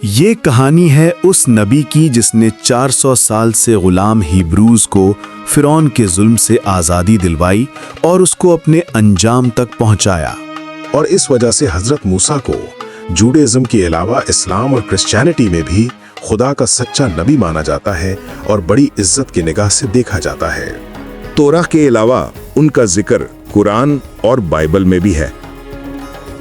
یہ کہانی ہے اس نبی کی جس نے 400 سال سے غلام ہیبروز کو فرعون کے ظلم سے آزادی دلوائی اور اس کو اپنے انجام تک پہنچایا۔ اور اس وجہ سے حضرت موسیٰ کو جوڈائزم کے علاوہ اسلام اور کرسچینٹی میں بھی خدا کا سچا نبی مانا جاتا ہے اور بڑی عزت کی نگاہ سے دیکھا جاتا ہے۔ توراہ کے علاوہ ان کا ذکر قرآن اور بائبل میں بھی ہے۔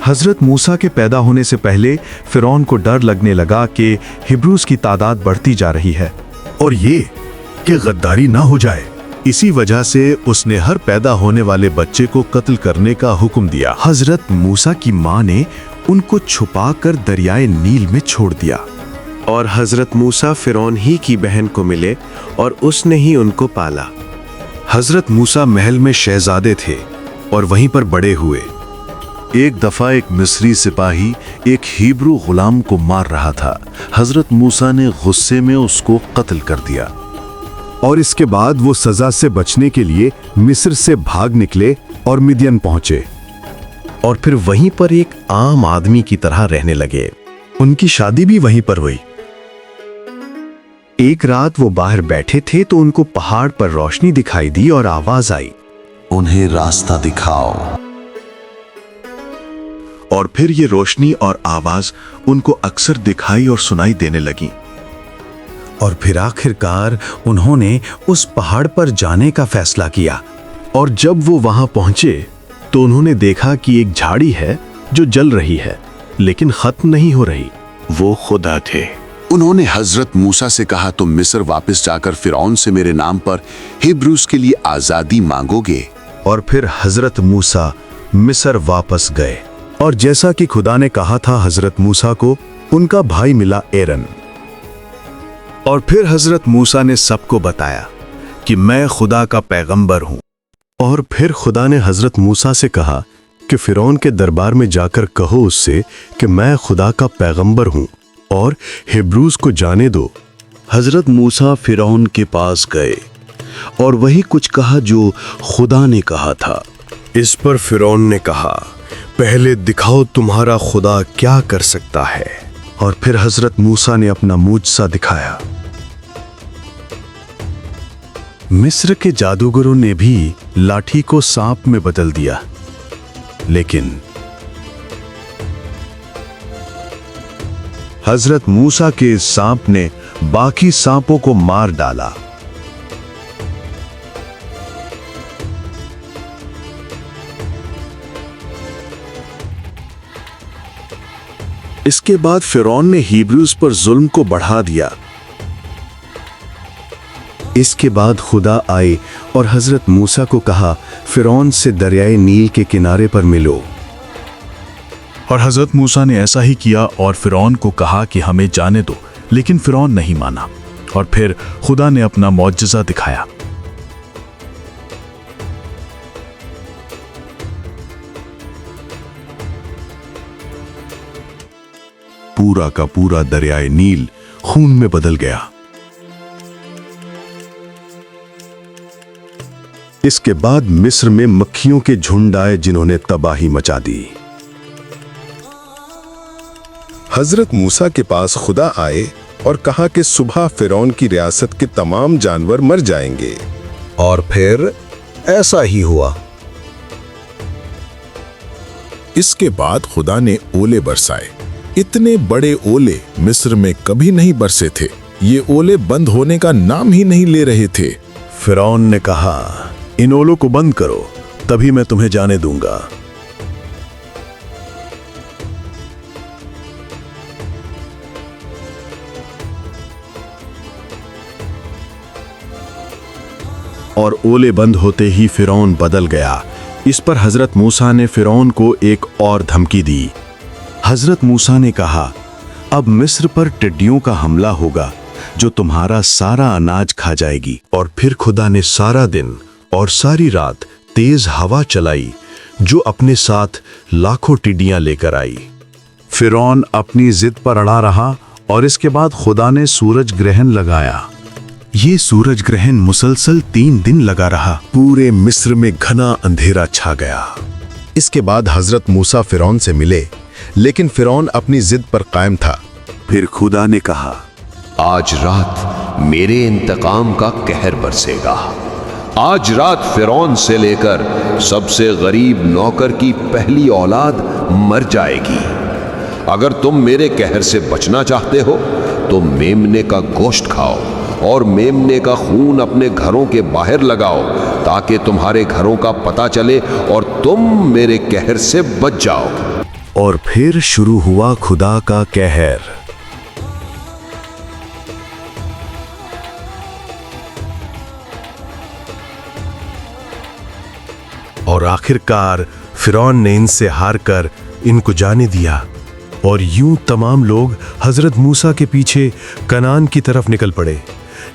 حضرت موسیٰ کے پیدا ہونے سے پہلے فرعون کو ڈر لگنے لگا کہ ہیبروز کی تعداد بڑھتی جا رہی ہے اور یہ کہ غداری نہ ہو جائے، اسی وجہ سے اس نے ہر پیدا ہونے والے بچے کو قتل کرنے کا حکم دیا۔ حضرت موسیٰ کی ماں نے ان کو چھپا کر دریائے نیل میں چھوڑ دیا اور حضرت موسیٰ فرعون ہی کی بہن کو ملے اور اس نے ہی ان کو پالا۔ حضرت موسیٰ محل میں شہزادے تھے اور وہیں پر بڑے ہوئے۔ ایک دفعہ ایک مصری سپاہی ایک ہیبرو غلام کو مار رہا تھا۔ حضرت موسیٰ نے غصے میں اس کو قتل کر دیا، اور اس کے بعد وہ سزا سے بچنے کے لیے مصر سے بھاگ نکلے اور مدین پہنچے اور پھر وہیں پر ایک عام آدمی کی طرح رہنے لگے۔ ان کی شادی بھی وہیں پر ہوئی۔ ایک رات وہ باہر بیٹھے تھے تو ان کو پہاڑ پر روشنی دکھائی دی اور آواز آئی، انہیں راستہ دکھاؤ۔ اور پھر یہ روشنی اور آواز ان کو اکثر دکھائی اور سنائی دینے لگی۔ اور پھر آخر کار انہوں نے اس پہاڑ پر جانے کا فیصلہ کیا۔ اور جب وہ وہاں پہنچے تو انہوں نے دیکھا کہ ایک جھاڑی ہے جو جل رہی ہے لیکن ختم نہیں ہو رہی۔ وہ خدا تھے۔ انہوں نے حضرت موسیٰ سے کہا، تم مصر واپس جا کر فرعون سے میرے نام پر ہیبروز کے لیے آزادی مانگو گے۔ اور پھر حضرت موسیٰ مصر واپس گئے، اور جیسا کہ خدا نے کہا تھا حضرت موسیٰ کو، ان کا بھائی ملا ایرن۔ اور پھر حضرت موسیٰ نے سب کو بتایا کہ میں خدا کا پیغمبر ہوں۔ اور پھر خدا نے حضرت موسیٰ سے کہا کہ فرعون کے دربار میں جا کر کہو اس سے کہ میں خدا کا پیغمبر ہوں اور ہیبروز کو جانے دو۔ حضرت موسیٰ فرعون کے پاس گئے اور وہی کچھ کہا جو خدا نے کہا تھا۔ اس پر فرعون نے کہا، پہلے دکھاؤ تمہارا خدا کیا کر سکتا ہے۔ اور پھر حضرت موسیٰ نے اپنا معجزہ دکھایا۔ مصر کے جادوگروں نے بھی لاٹھی کو سانپ میں بدل دیا، لیکن حضرت موسیٰ کے سانپ نے باقی سانپوں کو مار ڈالا۔ اس کے بعد فرعون نے ہیبروز پر ظلم کو بڑھا دیا۔ اس کے بعد خدا آئے اور حضرت موسیٰ کو کہا، فرعون سے دریائے نیل کے کنارے پر ملو۔ اور حضرت موسیٰ نے ایسا ہی کیا اور فرعون کو کہا کہ ہمیں جانے دو، لیکن فرعون نہیں مانا۔ اور پھر خدا نے اپنا معجزہ دکھایا۔ پورا کا پورا دریائے نیل خون میں بدل گیا۔ اس کے بعد مصر میں مکھیوں کے جھنڈ آئے جنہوں نے تباہی مچا دی۔ حضرت موسیٰ کے پاس خدا آئے اور کہا کہ صبح فرعون کی ریاست کے تمام جانور مر جائیں گے۔ اور پھر ایسا ہی ہوا۔ اس کے بعد خدا نے اولے برسائے۔ اتنے بڑے اولے مصر میں کبھی نہیں برسے تھے۔ یہ اولے بند ہونے کا نام ہی نہیں لے رہے تھے۔ فرعون نے کہا، ان اولوں کو بند کرو، تبھی میں تمہیں جانے دوں گا۔ اور اولے بند ہوتے ہی فرعون بدل گیا۔ اس پر حضرت موسیٰ نے فرعون کو ایک اور دھمکی دی۔ حضرت موسیٰ نے کہا، اب مصر پر ٹڈیوں کا حملہ ہوگا جو تمہارا سارا اناج کھا جائے گی۔ اور پھر خدا نے سارا دن اور ساری رات تیز ہوا چلائی جو اپنے ساتھ لاکھوں ٹڈیاں لے کر آئی۔ فرعون اپنی ضد پر اڑا رہا اور اس کے بعد خدا نے سورج گرہن لگایا۔ یہ سورج گرہن مسلسل 3 دن لگا رہا۔ پورے مصر میں گھنا اندھیرا چھا گیا۔ اس کے بعد حضرت موسیٰ فرعون سے ملے، لیکن فرعون اپنی ضد پر قائم تھا۔ پھر خدا نے کہا، آج رات میرے انتقام کا قہر برسے گا۔ آج رات فرعون سے لے کر سب سے غریب نوکر کی پہلی اولاد مر جائے گی۔ اگر تم میرے قہر سے بچنا چاہتے ہو تو میمنے کا گوشت کھاؤ اور میمنے کا خون اپنے گھروں کے باہر لگاؤ تاکہ تمہارے گھروں کا پتہ چلے اور تم میرے قہر سے بچ جاؤ۔ اور پھر شروع ہوا خدا کا قہر۔ اور آخر کار فرعون نے ان سے ہار کر ان کو جانے دیا، اور یوں تمام لوگ حضرت موسیٰ کے پیچھے کنعان کی طرف نکل پڑے۔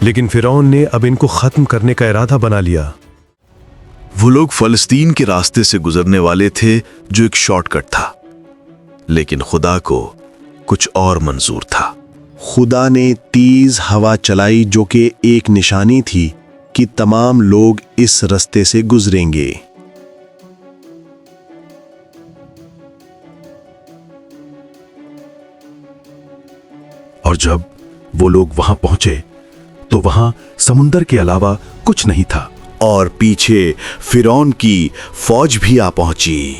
لیکن فرعون نے اب ان کو ختم کرنے کا ارادہ بنا لیا۔ وہ لوگ فلسطین کے راستے سے گزرنے والے تھے جو ایک شارٹ کٹ تھا، لیکن خدا کو کچھ اور منظور تھا۔ خدا نے تیز ہوا چلائی جو کہ ایک نشانی تھی کہ تمام لوگ اس راستے سے گزریں گے۔ اور جب وہ لوگ وہاں پہنچے تو وہاں سمندر کے علاوہ کچھ نہیں تھا، اور پیچھے فرعون کی فوج بھی آ پہنچی۔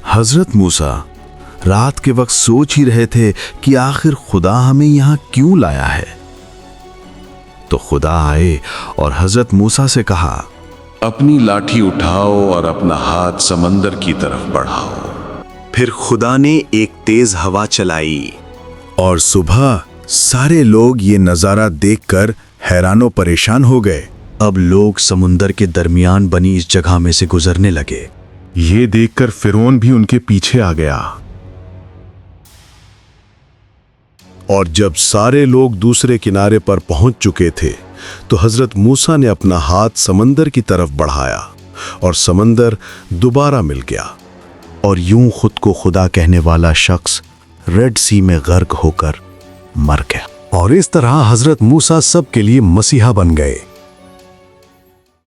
حضرت موسیٰ رات کے وقت سوچ ہی رہے تھے کہ آخر خدا ہمیں یہاں کیوں لایا ہے، تو خدا آئے اور حضرت موسیٰ سے کہا، اپنی لاٹھی اٹھاؤ اور اپنا ہاتھ سمندر کی طرف بڑھاؤ۔ پھر خدا نے ایک تیز ہوا چلائی، اور صبح سارے لوگ یہ نظارہ دیکھ کر حیران و پریشان ہو گئے۔ اب لوگ سمندر کے درمیان بنی اس جگہ میں سے گزرنے لگے۔ یہ دیکھ کر فرعون بھی ان کے پیچھے آ گیا۔ اور جب سارے لوگ دوسرے کنارے پر پہنچ چکے تھے تو حضرت موسیٰ نے اپنا ہاتھ سمندر کی طرف بڑھایا اور سمندر دوبارہ مل گیا، اور یوں خود کو خدا کہنے والا شخص ریڈ سی میں غرق ہو کر مر گیا۔ اور اس طرح حضرت موسیٰ سب کے لیے مسیحا بن گئے۔